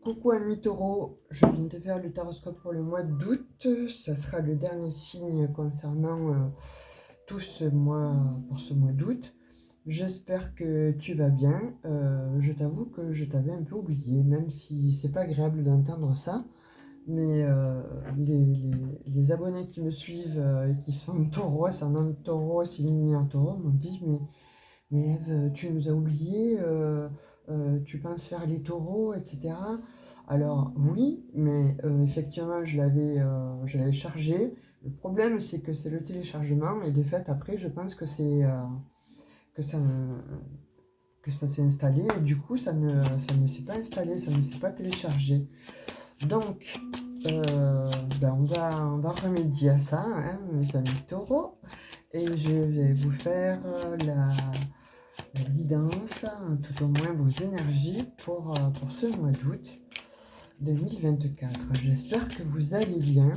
Coucou ami taureau, je viens de faire le taroscope pour le mois d'août. Ça sera le dernier signe concernant tout ce mois, pour ce mois d'août. J'espère que tu vas bien. Je t'avoue que je t'avais un peu oublié, même si c'est pas agréable d'entendre ça. Mais les abonnés qui me suivent et qui sont taureaux, ascendant taureau, signe en taureau, m'ont dit mais Ève, tu nous as oubliés, tu penses faire les taureaux, etc. Alors oui, mais effectivement, je l'avais chargé. Le problème, c'est que c'est le téléchargement, et de fait, après, je pense que que ça, que ça s'est installé, et du coup, ça ne s'est pas installé, ça ne s'est pas téléchargé. Donc, on va remédier à ça, hein, mes amis taureaux, et je vais vous faire la guidance, tout au moins vos énergies pour ce mois d'août 2024. J'espère que vous allez bien.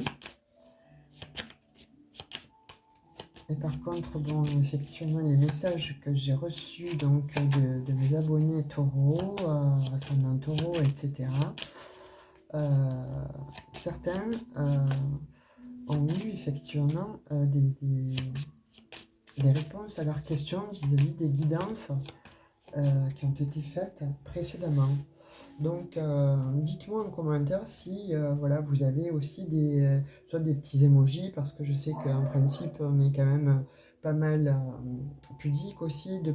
Et par contre, bon, effectivement, les messages que j'ai reçus donc de mes abonnés taureaux, ascendant taureau, etc., certains ont eu effectivement des réponses à leurs questions vis-à-vis des guidances qui ont été faites précédemment. Donc, dites-moi en commentaire si voilà, vous avez aussi soit des petits emojis, parce que je sais qu'en principe, on est quand même pas mal pudique aussi de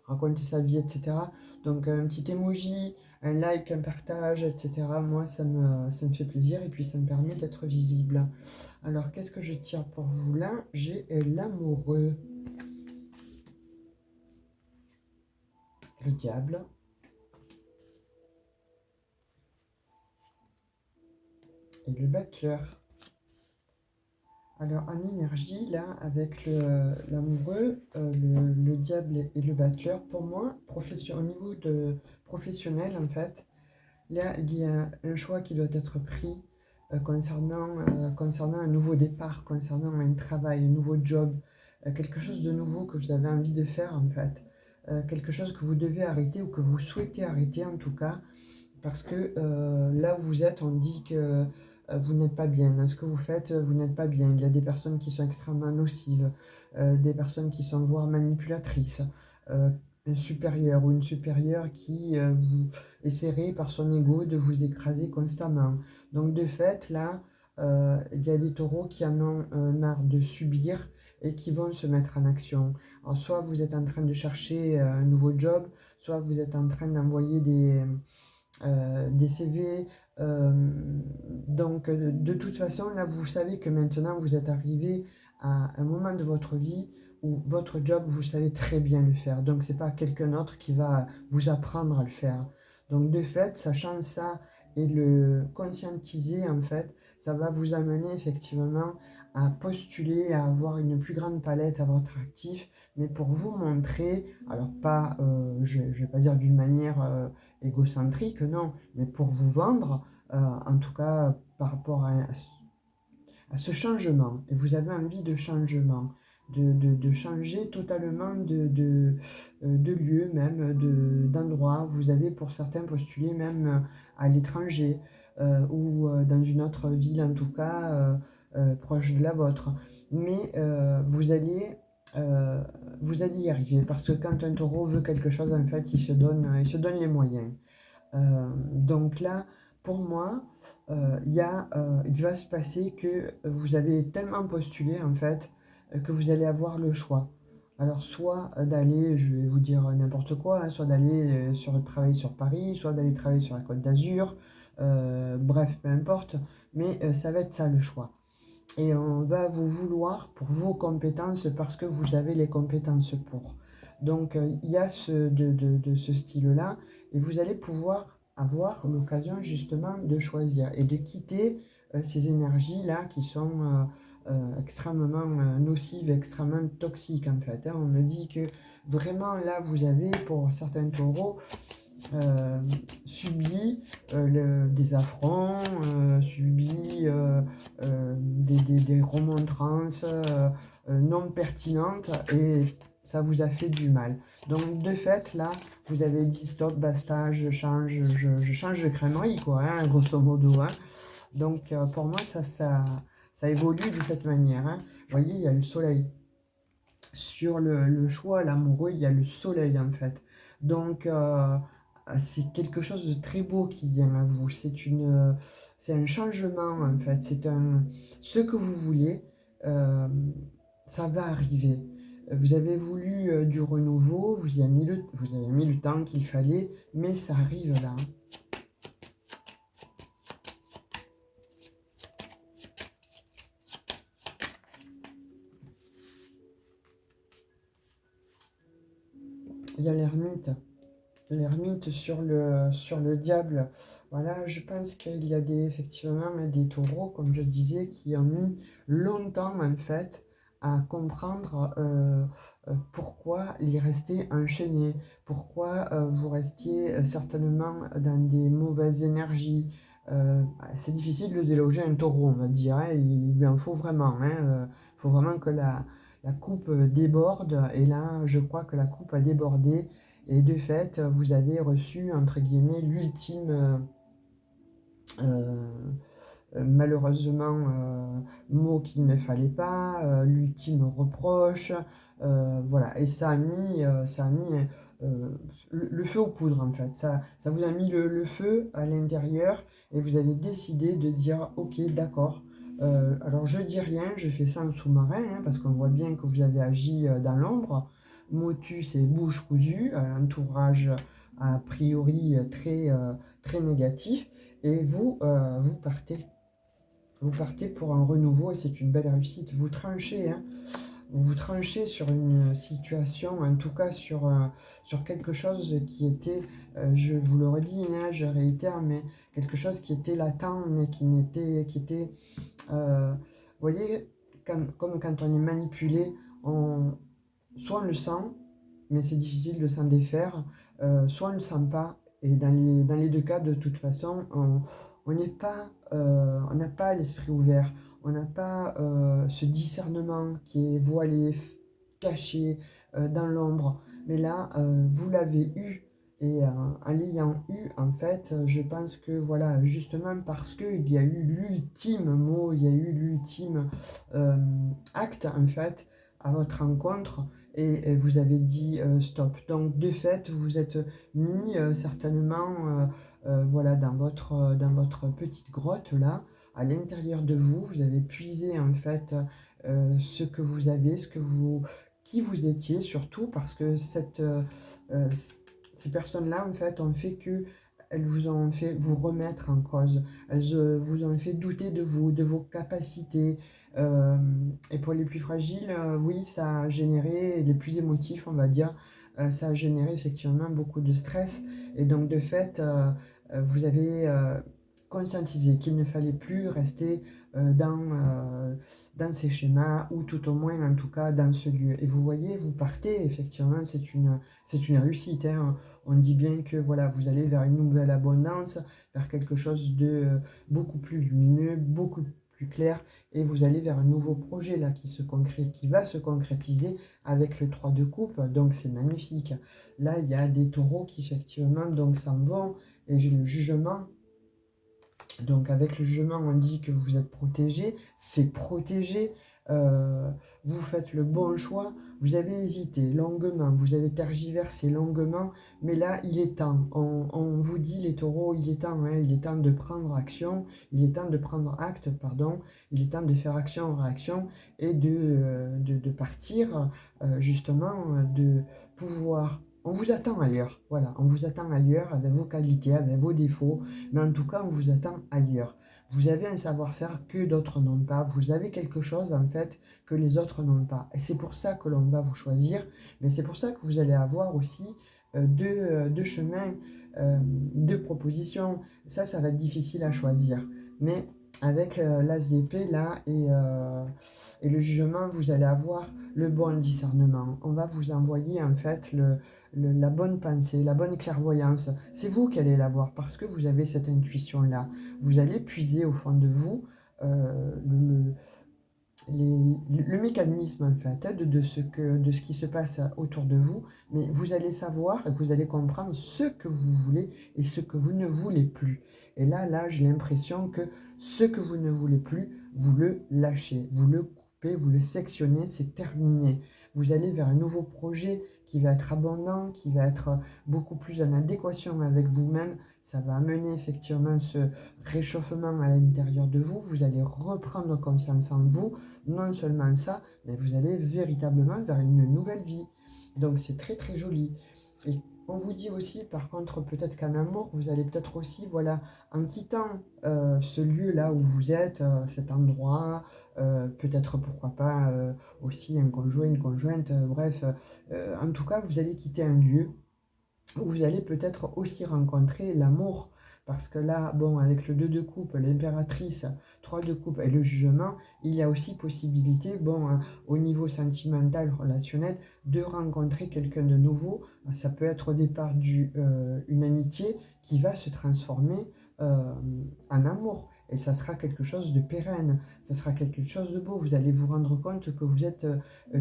raconter sa vie, etc. Donc, un petit emoji, un like, un partage, etc. Moi, ça me fait plaisir et puis ça me permet d'être visible. Alors, qu'est-ce que je tire pour vous là? J'ai l'amoureux, le diable et le battleur. Alors, en énergie, là, avec l'amoureux, le diable et le battleur, pour moi, au niveau professionnel, en fait, là, il y a un choix qui doit être pris concernant un nouveau départ, concernant un travail, un nouveau job, quelque chose de nouveau que vous avez envie de faire, en fait. Quelque chose que vous devez arrêter ou que vous souhaitez arrêter, en tout cas, parce que là où vous êtes, on dit que vous n'êtes pas bien. Dans ce que vous faites, vous n'êtes pas bien. Il y a des personnes qui sont extrêmement nocives, des personnes qui sont voire manipulatrices, euh, un supérieur ou une supérieure qui vous essaierait par son ego de vous écraser constamment. Donc de fait, là, il y a des taureaux qui en ont marre de subir et qui vont se mettre en action. Alors, soit vous êtes en train de chercher un nouveau job, soit vous êtes en train d'envoyer des CV. Donc, de toute façon, là, vous savez que maintenant, vous êtes arrivé à un moment de votre vie où votre job, vous savez très bien le faire. Donc, c'est pas quelqu'un d'autre qui va vous apprendre à le faire. Donc, de fait, sachant ça et le conscientiser, en fait, ça va vous amener effectivement à postuler, à avoir une plus grande palette à votre actif, mais pour vous montrer, alors pas, je ne vais pas dire d'une manière égocentrique, non, mais pour vous vendre, en tout cas par rapport à ce changement. Et vous avez envie de changement, de changer totalement de lieu, même d'endroit. Vous avez pour certains postulé même à l'étranger ou dans une autre ville, en tout cas proche de la vôtre. Mais vous allez y arriver, parce que quand un taureau veut quelque chose, en fait, il se donne les moyens. Donc là, pour moi, il va se passer que vous avez tellement postulé, en fait, que vous allez avoir le choix. Alors, soit d'aller, je vais vous dire n'importe quoi, hein, soit d'aller travailler sur Paris, soit d'aller travailler sur la Côte d'Azur, bref, peu importe, mais ça va être ça le choix. Et on va vous vouloir pour vos compétences parce que vous avez les compétences pour. Donc, il y a de ce style-là, et vous allez pouvoir avoir l'occasion justement de choisir et de quitter ces énergies-là qui sont extrêmement nocives, extrêmement toxiques en fait, hein. On me dit que vraiment là, vous avez pour certains taureaux subi des affronts, subi des remontrances non pertinentes, et ça vous a fait du mal. Donc, de fait, là, vous avez dit stop, basta, je change de crèmerie, quoi, hein, grosso modo. Hein. Donc, pour moi, ça évolue de cette manière. Hein. Vous voyez, il y a le soleil. Sur le choix, l'amoureux, il y a le soleil, en fait. Donc, c'est quelque chose de très beau qui vient à vous. C'est un changement, en fait. Ce que vous voulez, euh, ça va arriver. Vous avez voulu du renouveau, vous avez mis le temps qu'il fallait, mais ça arrive là. Il y a l'ermite sur le diable. Voilà, je pense qu'il y a effectivement des taureaux, comme je disais, qui ont mis longtemps en fait à comprendre pourquoi ils restaient enchaînés, pourquoi vous restiez certainement dans des mauvaises énergies. C'est difficile de déloger un taureau, on va dire. Hein, il lui en faut vraiment. Il faut vraiment que la coupe déborde. Et là, je crois que la coupe a débordé. Et de fait, vous avez reçu, entre guillemets, l'ultime, euh, malheureusement, mot qu'il ne fallait pas, l'ultime reproche. Voilà, et ça a mis le feu aux poudres, en fait. Ça vous a mis le feu à l'intérieur et vous avez décidé de dire, ok, d'accord. Alors je dis rien, je fais ça en sous-marin, hein, parce qu'on voit bien que vous avez agi dans l'ombre. Motus et bouche cousue, entourage a priori très négatif, et vous partez. Vous partez pour un renouveau et c'est une belle réussite. Vous tranchez, hein, vous tranchez sur une situation, en tout cas sur quelque chose qui était, je vous le redis, hein, je réitère, mais quelque chose qui était latent, mais qui était, vous voyez, comme quand on est manipulé, soit on le sent, mais c'est difficile de s'en défaire, soit on ne le sent pas, et dans les deux cas, de toute façon, on n'est pas, on n'a pas l'esprit ouvert, on n'a pas ce discernement qui est voilé, caché dans l'ombre, mais là, vous l'avez eu, et en l'ayant eu, en fait, je pense que, voilà, justement parce qu'il y a eu l'ultime mot, il y a eu l'ultime euh, acte, en fait, à votre rencontre, et vous avez dit stop. Donc de fait, vous vous êtes mis certainement voilà, dans votre petite grotte là, à l'intérieur de vous. Vous avez puisé en fait ce que vous avez, qui vous étiez surtout, parce que euh, ces personnes-là en fait ont fait que elles vous ont fait vous remettre en cause. Elles vous ont fait douter de vous, de vos capacités, euh, et pour les plus fragiles, oui, ça a généré, les plus émotifs, on va dire, ça a généré effectivement beaucoup de stress. Et donc, de fait, vous avez conscientisé qu'il ne fallait plus rester dans ces schémas, ou tout au moins, en tout cas, dans ce lieu. Et vous voyez, vous partez, effectivement, c'est une réussite. Hein. On dit bien que voilà, vous allez vers une nouvelle abondance, vers quelque chose de beaucoup plus lumineux, beaucoup plus clair, et vous allez vers un nouveau projet là qui va se concrétiser avec le 3 de coupe, donc c'est magnifique. Là, il y a des taureaux qui effectivement donc s'en vont, et j'ai le jugement. Donc avec le jugement, on dit que vous êtes protégé, c'est protégé, euh, vous faites le bon choix, vous avez hésité longuement, vous avez tergiversé longuement, mais là, il est temps. On vous dit, les taureaux, il est temps, hein, il est temps de prendre action, il est temps de prendre acte, pardon, il est temps de faire action en réaction, et de partir, justement, de pouvoir... On vous attend ailleurs, voilà, on vous attend ailleurs avec vos qualités, avec vos défauts, mais en tout cas, on vous attend ailleurs. Vous avez un savoir-faire que d'autres n'ont pas. Vous avez quelque chose, en fait, que les autres n'ont pas. Et c'est pour ça que l'on va vous choisir. Mais c'est pour ça que vous allez avoir aussi deux chemins, deux propositions. Ça va être difficile à choisir. Mais avec l'as d'épée, là, et le jugement, vous allez avoir le bon discernement. On va vous envoyer, en fait, la bonne pensée, la bonne clairvoyance. C'est vous qui allez l'avoir parce que vous avez cette intuition-là. Vous allez puiser au fond de vous le mécanisme en fait de ce qui se passe autour de vous, mais vous allez savoir et vous allez comprendre ce que vous voulez et ce que vous ne voulez plus. Et là, j'ai l'impression que ce que vous ne voulez plus, vous le lâchez, vous le coupez, vous le sectionnez, c'est terminé. Vous allez vers un nouveau projet qui va être abondant, qui va être beaucoup plus en adéquation avec vous-même. Ça va amener effectivement ce réchauffement à l'intérieur de vous. Vous allez reprendre confiance en vous. Non seulement ça, mais vous allez véritablement vers une nouvelle vie. Donc c'est très très joli. Et on vous dit aussi, par contre, peut-être qu'en amour, vous allez peut-être aussi, voilà, en quittant ce lieu-là où vous êtes, cet endroit, peut-être pourquoi pas aussi un conjoint, une conjointe, bref, en tout cas, vous allez quitter un lieu où vous allez peut-être aussi rencontrer l'amour. Parce que là, bon, avec le 2 de coupe, l'impératrice, 3 de coupe et le jugement, il y a aussi possibilité, bon, au niveau sentimental, relationnel, de rencontrer quelqu'un de nouveau. Ça peut être au départ une amitié qui va se transformer euh, en amour. Et ça sera quelque chose de pérenne, ça sera quelque chose de beau. Vous allez vous rendre compte que vous êtes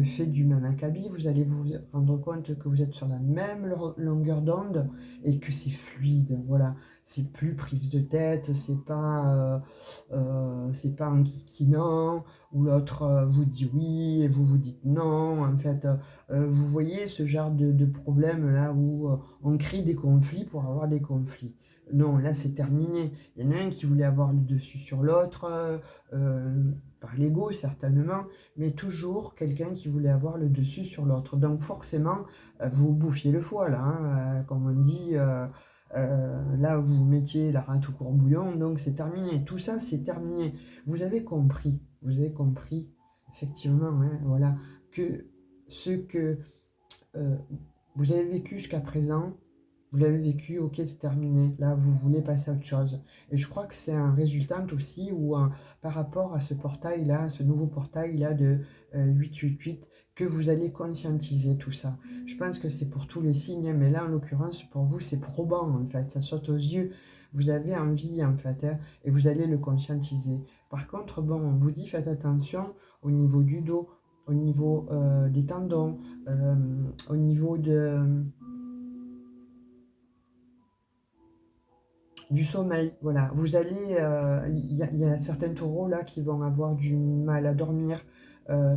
fait du même acabit, vous allez vous rendre compte que vous êtes sur la même longueur d'onde et que c'est fluide, voilà. C'est plus prise de tête, c'est pas un kikinant où l'autre vous dit oui et vous vous dites non. En fait, vous voyez ce genre de problème là où on crée des conflits pour avoir des conflits. Non, là c'est terminé. Il y en a un qui voulait avoir le dessus sur l'autre, par l'ego certainement, mais toujours quelqu'un qui voulait avoir le dessus sur l'autre. Donc forcément, vous bouffiez le foie là, hein, comme on dit. Là, vous mettiez la rate au courbouillon, donc c'est terminé. Tout ça, c'est terminé. Vous avez compris, effectivement, hein, voilà, que ce que euh, vous avez vécu jusqu'à présent, vous l'avez vécu, ok, c'est terminé. Là, vous voulez passer à autre chose. Et je crois que c'est un résultat aussi où, par rapport à ce portail-là, ce nouveau portail-là de 888, que vous allez conscientiser tout ça. Je pense que c'est pour tous les signes, hein, mais là, en l'occurrence, pour vous, c'est probant, en fait. Ça saute aux yeux. Vous avez envie, en fait, hein, et vous allez le conscientiser. Par contre, bon, on vous dit, faites attention au niveau du dos, au niveau des tendons, euh, au niveau du sommeil. Voilà, vous allez, il y a certains taureaux là qui vont avoir du mal à dormir.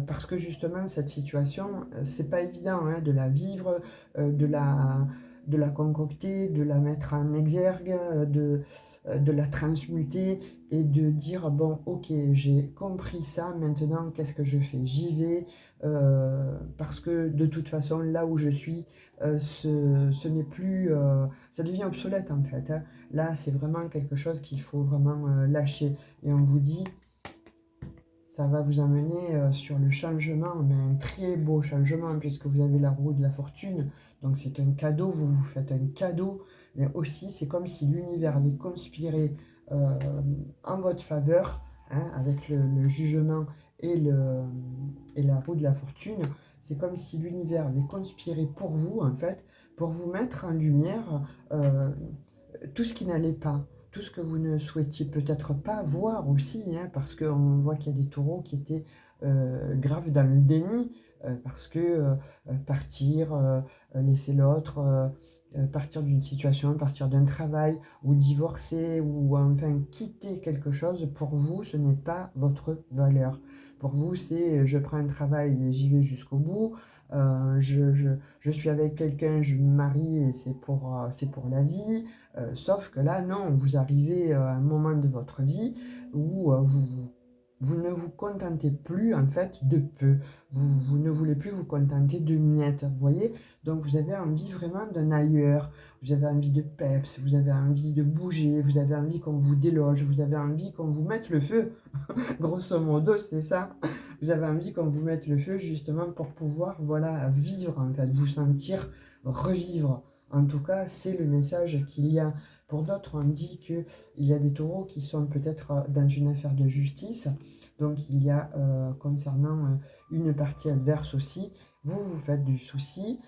Parce que justement cette situation, c'est pas évident hein, de la vivre, de la concocter, de la mettre en exergue, de la transmuter et de dire bon ok j'ai compris ça, maintenant qu'est-ce que je fais? J'y vais parce que de toute façon là où je suis, ce n'est plus, ça devient obsolète en fait, hein. Là, c'est vraiment quelque chose qu'il faut vraiment lâcher. Et on vous dit, ça va vous amener sur le changement, mais un très beau changement, puisque vous avez la roue de la fortune. Donc c'est un cadeau, vous vous faites un cadeau. Mais aussi, c'est comme si l'univers avait conspiré euh, en votre faveur, hein, avec le jugement et la roue de la fortune. C'est comme si l'univers avait conspiré pour vous, en fait, pour vous mettre en lumière tout ce qui n'allait pas, tout ce que vous ne souhaitiez peut-être pas voir aussi, hein, parce qu'on voit qu'il y a des taureaux qui étaient graves dans le déni, parce que partir, laisser l'autre, partir d'une situation, partir d'un travail, ou divorcer, ou enfin quitter quelque chose, pour vous, ce n'est pas votre valeur. Pour vous, c'est je prends un travail et j'y vais jusqu'au bout. Je suis avec quelqu'un, je me marie et c'est pour la vie. Sauf que là, non, vous arrivez à un moment de votre vie où vous ne vous contentez plus en fait de peu. Vous ne voulez plus vous contenter de miettes, vous voyez? Donc vous avez envie vraiment d'un ailleurs, vous avez envie de peps, vous avez envie de bouger, vous avez envie qu'on vous déloge, vous avez envie qu'on vous mette le feu. Grosso modo, c'est ça. Vous avez envie qu'on vous mette le feu justement pour pouvoir, voilà, vivre en fait, vous sentir revivre. En tout cas, c'est le message qu'il y a. Pour d'autres, on dit qu'il y a des taureaux qui sont peut-être dans une affaire de justice. Donc, il y a concernant une partie adverse aussi. Vous vous faites du souci,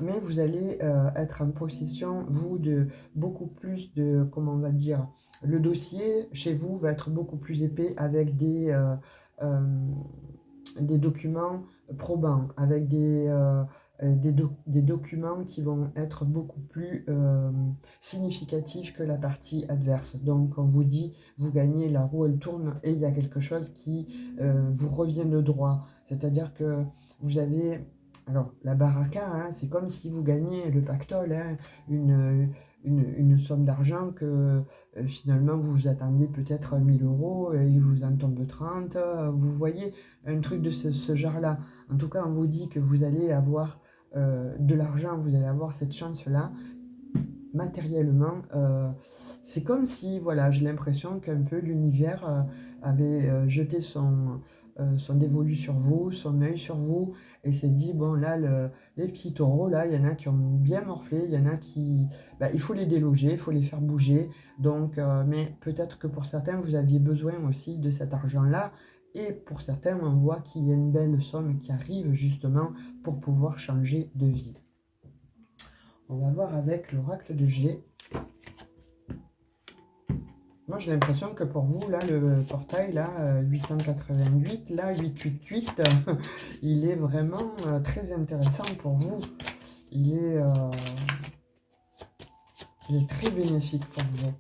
mais vous allez être en possession, vous, de beaucoup plus de, comment on va dire, le dossier chez vous va être beaucoup plus épais avec euh, des documents probants, avec des documents qui vont être beaucoup plus significatifs que la partie adverse. Donc on vous dit, vous gagnez, la roue elle tourne et il y a quelque chose qui vous revient de droit. C'est-à-dire que vous avez... Alors, la baraka, hein, c'est comme si vous gagnez le pactole, hein, une somme d'argent que finalement vous vous attendez peut-être 1000 euros et il vous en tombe 30. Vous voyez, un truc de ce genre-là. En tout cas, on vous dit que vous allez avoir de l'argent, vous allez avoir cette chance-là matériellement. C'est comme si, voilà, j'ai l'impression qu'un peu l'univers avait jeté son dévolu sur vous, son œil sur vous, et s'est dit, bon, là, les petits taureaux, là, il y en a qui ont bien morflé, il y en a qui... bah, il faut les déloger, il faut les faire bouger. Donc, mais peut-être que pour certains, vous aviez besoin aussi de cet argent-là, et pour certains, on voit qu'il y a une belle somme qui arrive justement pour pouvoir changer de vie. On va voir avec l'oracle de G. Moi, j'ai l'impression que pour vous, là, le portail, là, 888, là, 888, il est vraiment très intéressant pour vous. Il est très bénéfique pour vous.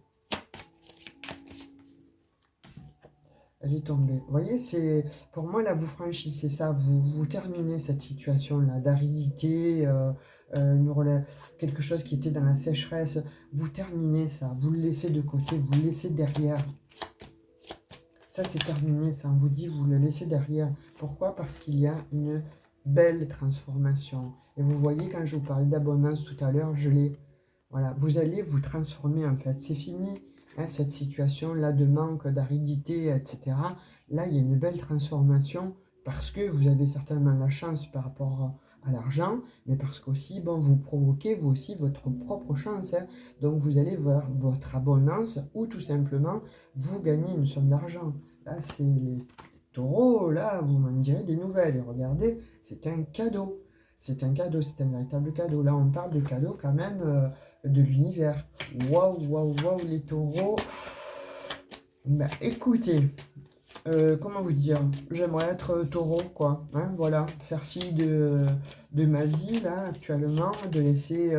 Elle est tombée. Vous voyez, c'est pour moi, là, vous franchissez ça, vous terminez cette situation-là d'aridité, quelque chose qui était dans la sécheresse. Vous terminez ça, vous le laissez de côté, vous le laissez derrière. Ça, c'est terminé, ça. On vous dit, vous le laissez derrière. Pourquoi? Parce qu'il y a une belle transformation. Et vous voyez, quand je vous parlais d'abondance tout à l'heure, je l'ai... Voilà, vous allez vous transformer, en fait. C'est fini, hein, cette situation-là de manque, d'aridité, etc. Là, il y a une belle transformation parce que vous avez certainement la chance par rapport à l'argent, mais parce qu'aussi, bon, vous provoquez, vous aussi, votre propre chance. Hein. Donc, vous allez voir votre abondance ou tout simplement, vous gagnez une somme d'argent. Là, c'est les taureaux, là, vous m'en direz des nouvelles. Et regardez, c'est un cadeau. C'est un cadeau, c'est un véritable cadeau. Là, on parle de cadeau quand même de l'univers. Waouh, waouh, waouh, les taureaux. Bah, écoutez, comment vous dire, j'aimerais être taureau, quoi. Hein, voilà, faire fi de ma vie, là, actuellement, de laisser,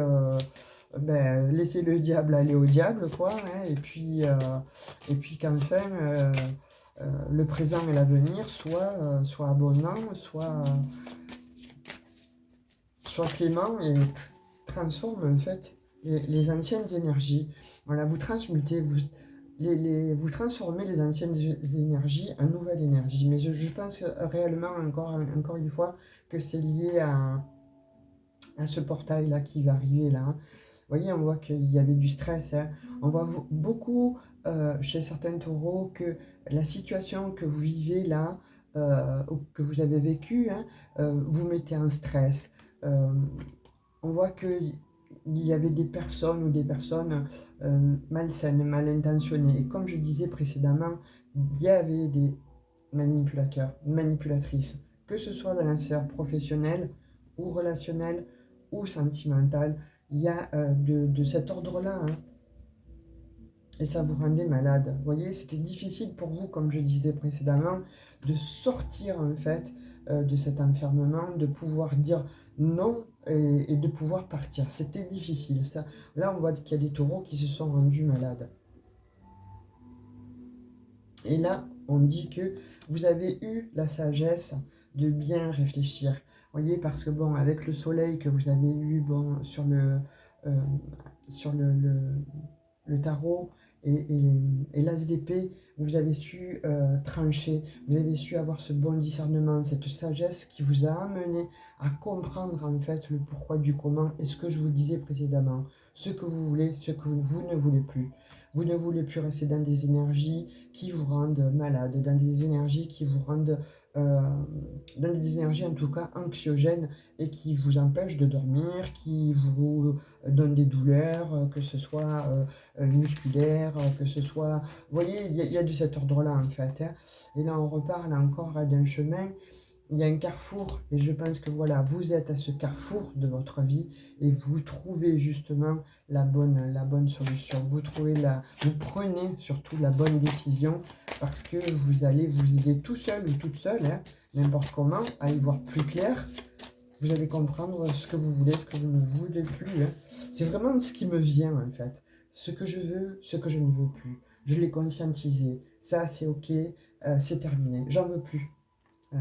laisser le diable aller au diable, quoi. Hein, et puis qu'enfin, le présent et l'avenir soient abondants, soient cléments et transforment, en fait, les anciennes énergies. Voilà, vous transmutez, vous transformez les anciennes énergies en nouvelles énergies. Mais je pense réellement, encore une fois, que c'est lié à ce portail-là qui va arriver là. Hein. Vous voyez, on voit qu'il y avait du stress. Hein. On voit beaucoup chez certains taureaux que la situation que vous vivez là, ou que vous avez vécue, hein, vous mettez en stress. On voit qu'il y avait des personnes ou des personnes malsaines, mal intentionnées. Et comme je disais précédemment, il y avait des manipulateurs, manipulatrices, que ce soit dans la sphère professionnelle ou relationnelle ou sentimentale, il y a de cet ordre-là. Hein. Et ça vous rendait malade. Vous voyez, c'était difficile pour vous, comme je disais précédemment, de sortir en fait de cet enfermement, de pouvoir dire non et de pouvoir partir. C'était difficile. Ça. Là, on voit qu'il y a des taureaux qui se sont rendus malades. Et là, on dit que vous avez eu la sagesse de bien réfléchir. Vous voyez, parce que bon, avec le soleil que vous avez eu bon, sur le tarot et l'as d'épée, vous avez su trancher, vous avez su avoir ce bon discernement, cette sagesse qui vous a amené à comprendre en fait le pourquoi du comment et ce que je vous disais précédemment, ce que vous voulez, ce que vous ne voulez plus. Vous ne voulez plus rester dans des énergies qui vous rendent malade, dans des énergies qui vous rendent, dans des énergies en tout cas anxiogènes et qui vous empêchent de dormir, qui vous donnent des douleurs, que ce soit musculaires, que ce soit... Vous voyez, il y a de cet ordre-là en fait. Hein. Et là, on reparle encore d'un chemin il y a un carrefour et je pense que voilà, vous êtes à ce carrefour de votre vie et vous trouvez justement la bonne solution. Vous prenez surtout la bonne décision parce que vous allez vous aider tout seul ou toute seule, hein, n'importe comment, à y voir plus clair. Vous allez comprendre ce que vous voulez, ce que vous ne voulez plus, hein. C'est vraiment ce qui me vient en fait. Ce que je veux, ce que je ne veux plus. Je l'ai conscientisé. Ça, c'est ok, c'est terminé. J'en veux plus.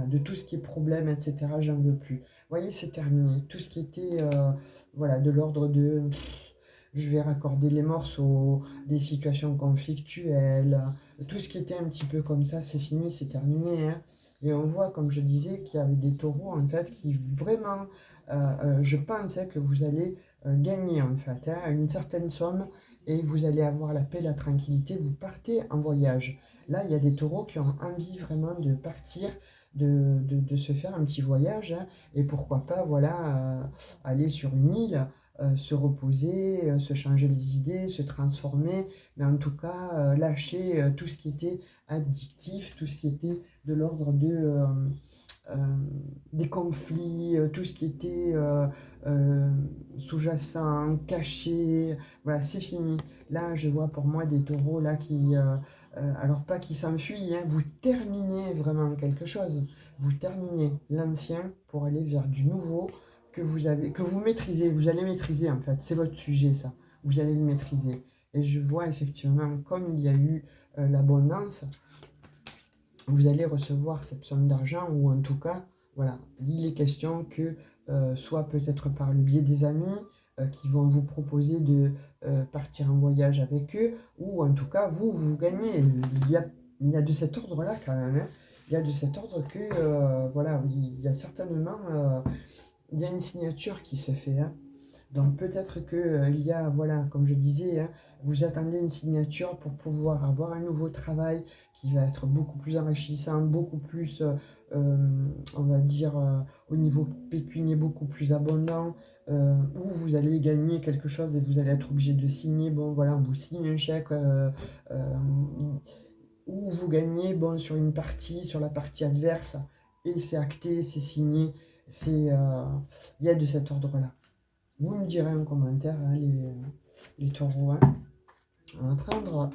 De tout ce qui est problème, etc., j'en veux plus. Vous voyez, c'est terminé. Tout ce qui était voilà, de l'ordre de je vais raccorder les morceaux, des situations conflictuelles, tout ce qui était un petit peu comme ça, c'est fini, c'est terminé, hein. Et on voit, comme je disais, qu'il y avait des taureaux, en fait, qui vraiment, je pensais que vous allez gagner, en fait, hein, une certaine somme, et vous allez avoir la paix, la tranquillité, vous partez en voyage. Là, il y a des taureaux qui ont envie vraiment de partir, de se faire un petit voyage, hein, et pourquoi pas, voilà, aller sur une île, se reposer, se changer les idées, se transformer, mais en tout cas lâcher tout ce qui était addictif, tout ce qui était de l'ordre euh, des conflits, tout ce qui était euh, sous-jacent, caché, voilà, c'est fini. Là, je vois pour moi des taureaux là qui, alors pas qui s'enfuient, hein, vous terminez vraiment quelque chose, vous terminez l'ancien pour aller vers du nouveau que vous maîtrisez, vous allez maîtriser en fait, c'est votre sujet ça, vous allez le maîtriser. Et je vois effectivement, comme il y a eu l'abondance, vous allez recevoir cette somme d'argent, ou en tout cas, voilà, il est question que, soit peut-être par le biais des amis, qui vont vous proposer de partir en voyage avec eux, ou en tout cas, vous gagnez. Il y a de cet ordre-là quand même, hein. Il y a de cet ordre que, voilà, il y a certainement, il y a une signature qui se fait, hein. Donc peut-être que il y a, voilà, comme je disais, hein, vous attendez une signature pour pouvoir avoir un nouveau travail qui va être beaucoup plus enrichissant, beaucoup plus, on va dire, au niveau pécunier, beaucoup plus abondant, où vous allez gagner quelque chose et vous allez être obligé de signer. Bon, voilà, on vous signe un chèque, euh, où vous gagnez, bon, sur la partie adverse, et c'est acté, c'est signé, il y a de cet ordre-là. Vous me direz en commentaire, hein, les taureaux, hein. On va prendre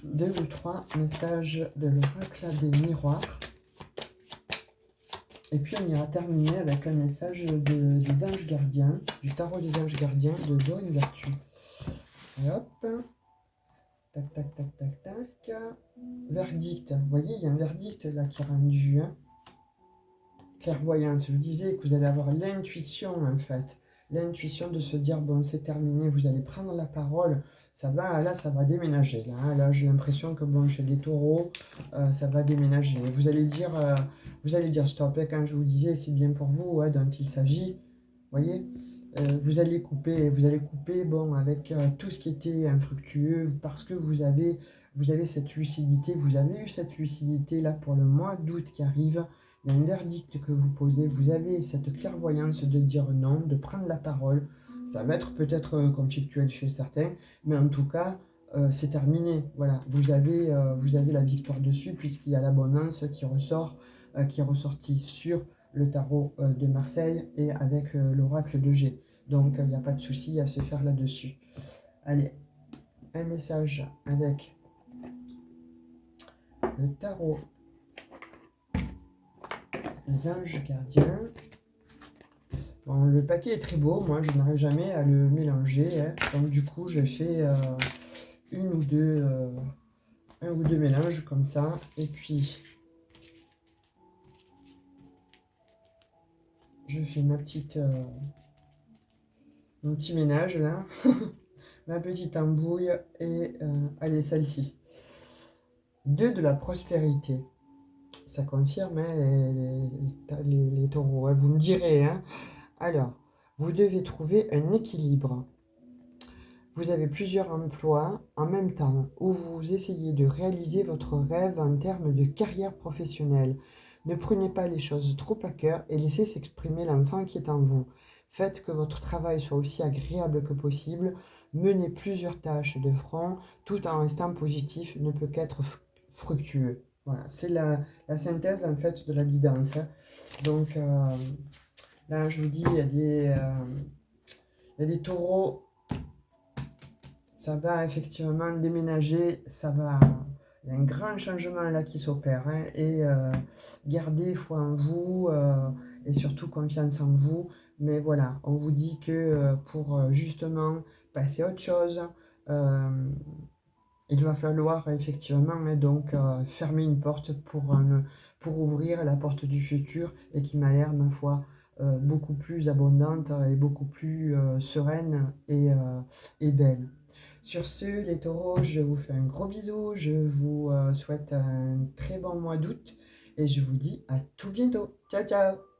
2 ou 3 messages de l'oracle des miroirs. Et puis on ira terminer avec un message des anges gardiens, du tarot des anges gardiens de Dorine Vertu. Et hop, tac, tac, tac, tac, tac. Verdict. Vous voyez, il y a un verdict là qui est rendu, hein. Clairvoyance. Je disais que vous allez avoir l'intuition en fait. L'intuition de se dire, bon, c'est terminé, vous allez prendre la parole, ça va déménager. Là j'ai l'impression que, bon, chez les taureaux, ça va déménager. Vous allez dire stop. Et quand je vous disais, c'est bien pour vous, ouais, dont il s'agit, vous voyez, vous allez couper, bon, avec tout ce qui était infructueux, parce que vous avez cette lucidité, vous avez eu cette lucidité là pour le mois d'août qui arrive. Il y a un verdict que vous posez, vous avez cette clairvoyance de dire non, de prendre la parole. Ça va être peut-être conflictuel chez certains, mais en tout cas, c'est terminé. Voilà, vous avez la victoire dessus, puisqu'il y a l'abondance qui est ressortie sur le tarot de Marseille et avec l'oracle de G. Donc, il n'y a pas de souci à se faire là-dessus. Allez, un message avec le tarot des anges gardiens. Bon, le paquet est très beau, moi je n'arrive jamais à le mélanger, hein. Donc du coup je fais un ou deux mélanges comme ça, et puis je fais mon petit ménage là, ma petite embouille, et allez, celle-ci. 2 de la prospérité. Ça confirme, hein, les taureaux, hein, vous me direz, hein. Alors, vous devez trouver un équilibre. Vous avez plusieurs emplois en même temps, où vous essayez de réaliser votre rêve en termes de carrière professionnelle. Ne prenez pas les choses trop à cœur et laissez s'exprimer l'enfant qui est en vous. Faites que votre travail soit aussi agréable que possible. Menez plusieurs tâches de front tout en restant positif ne peut qu'être fructueux. Voilà, c'est la synthèse en fait de la guidance, hein. Donc là, je vous dis, il y a des taureaux, ça va effectivement déménager, ça va. Il y a un grand changement là qui s'opère, hein, et gardez foi en vous et surtout confiance en vous. Mais voilà, on vous dit que pour justement passer à autre chose, euh, il va falloir effectivement donc fermer une porte pour ouvrir la porte du futur et qui m'a l'air, ma foi, beaucoup plus abondante et beaucoup plus sereine et belle. Sur ce, les taureaux, je vous fais un gros bisou, je vous souhaite un très bon mois d'août et je vous dis à tout bientôt. Ciao, ciao!